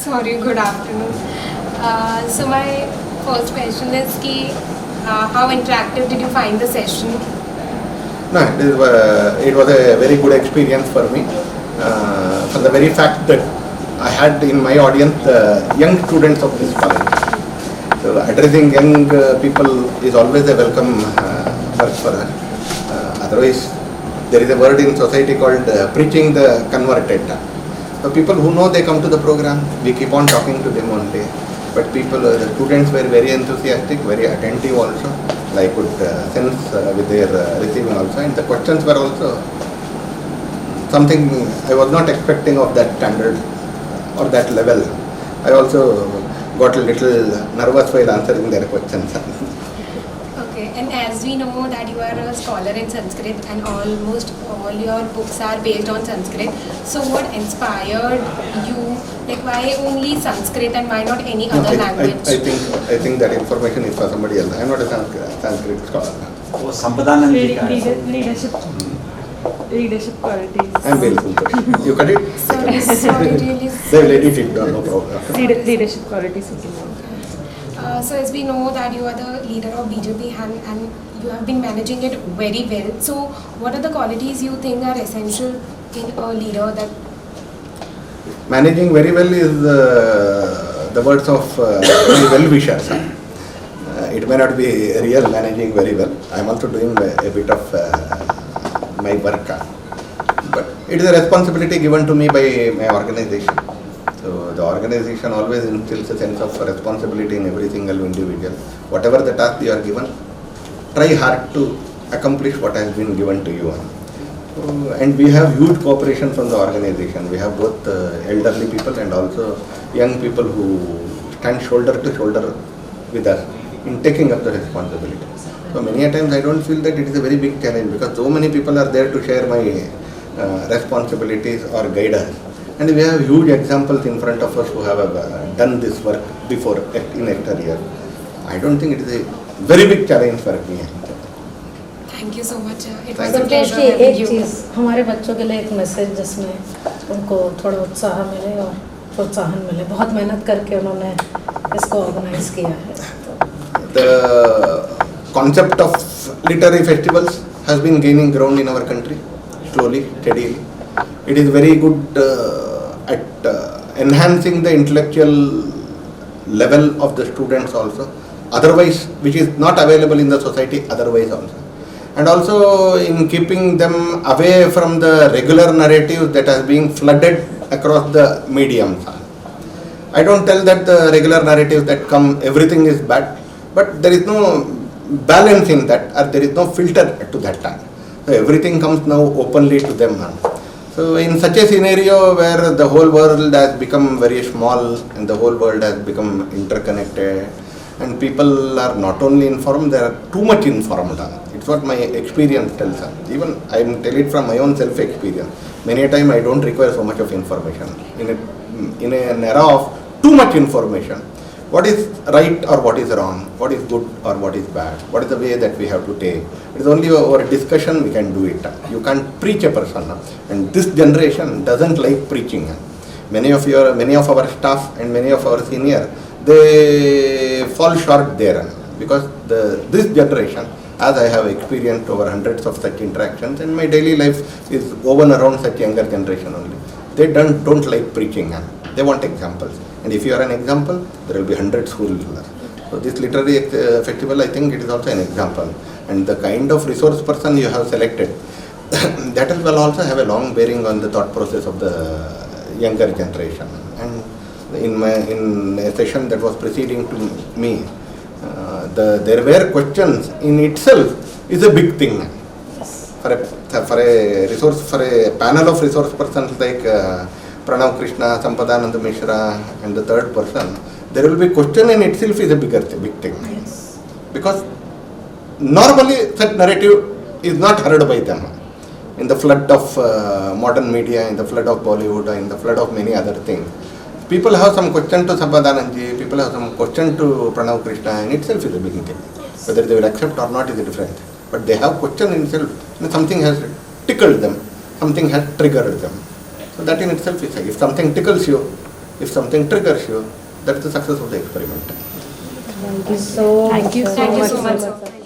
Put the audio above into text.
Sorry, good afternoon. So my first question is how interactive did you find the session? No, it was a very good experience for me. For the very fact that I had in my audience young students of this college. So addressing young people is always a welcome work for us. Otherwise, there is a word in society called preaching the converted. So people who know, they come to the program, we keep on talking to them only. But the students were very enthusiastic, very attentive also. I could sense with their receiving also, and the questions were also something I was not expecting of that standard or that level. I also got a little nervous while answering their questions. Okay, and as we know that you are a scholar in Sanskrit and almost all your books are based on Sanskrit, so what inspired you? Like why only Sanskrit and why not any other language? I think that information is for somebody else. I am not a Sanskrit scholar. Oh, Sampadanand ji ka leadership qualities. I am very Santosh. You cut it? Sorry, really. They will edit it, no problem. Leadership qualities. So as we know that you are the leader of BJP and you have been managing it very well. So what are the qualities you think are essential in a leader that Managing very well is the words of well-wishers. It may not be real managing very well. I am also doing a bit of my work. But it is a responsibility given to me by my organization. So the organization always instills a sense of responsibility in every single individual. Whatever the task you are given, try hard to accomplish what has been given to you. And we have huge cooperation from the organization. We have both elderly people and also young people who stand shoulder to shoulder with us in taking up the responsibility. So many a times I don't feel that it is a very big challenge because so many people are there to share my responsibilities or guide us. And we have huge examples in front of us who have done this work before in exterior. I don't think it is a very big challenge for me. Thank you so much. It was a Santosh pleasure ji, having एक you. चीज़ हमारे बच्चों के लिए एक message जिसमें उनको थोड़ा उत्साह मिले और प्रोत्साहन मिले. बहुत मेहनत करके उन्होंने इसको ऑर्गेनाइज किया है. The concept of literary festivals has been gaining ground in our country slowly, steadily. It is very good at enhancing the intellectual level of the students also, otherwise, which is not available in the society otherwise also. And also in keeping them away from the regular narratives that are being flooded across the mediums. I don't tell that the regular narratives that come, everything is bad, but there is no balance in that, or there is no filter to that time. So everything comes now openly to them. So in such a scenario where the whole world has become very small and the whole world has become interconnected and people are not only informed, they are too much informed. It's what my experience tells us. Even I am telling it from my own self-experience. Many a time I don't require so much of information. In an era of too much information, what is right or what is wrong, what is good or what is bad, what is the way that we have to take. It is only over discussion we can do it. You can't preach a person. And this generation doesn't like preaching. Many of our staff and many of our seniors, they fall short there because this generation, as I have experienced over hundreds of such interactions, and my daily life is woven around such younger generation only. They don't like preaching. They want examples. And if you are an example, there will be hundreds who will learn. So this literary festival, I think it is also an example. And the kind of resource person you have selected, that will also have a long bearing on the thought process of the younger generation. And in a session that was preceding to me, there were questions in itself is a big thing. For a panel of resource persons like Pranav Krishna, Sampadanand Mishra and the third person, there will be question in itself is a big thing. Yes. Because normally such narrative is not heard by them. In the flood of modern media, in the flood of Bollywood, in the flood of many other things, people have some question to Sampadanandji, people have some question to Pranav Krishna, in itself is a big thing. Yes. Whether they will accept or not is different. But they have question in itself, and something has tickled them, something has triggered them. So that in itself is, if something tickles you, If something triggers you, that's the success of the experiment. Thank you so Thank you so much, sir. sir.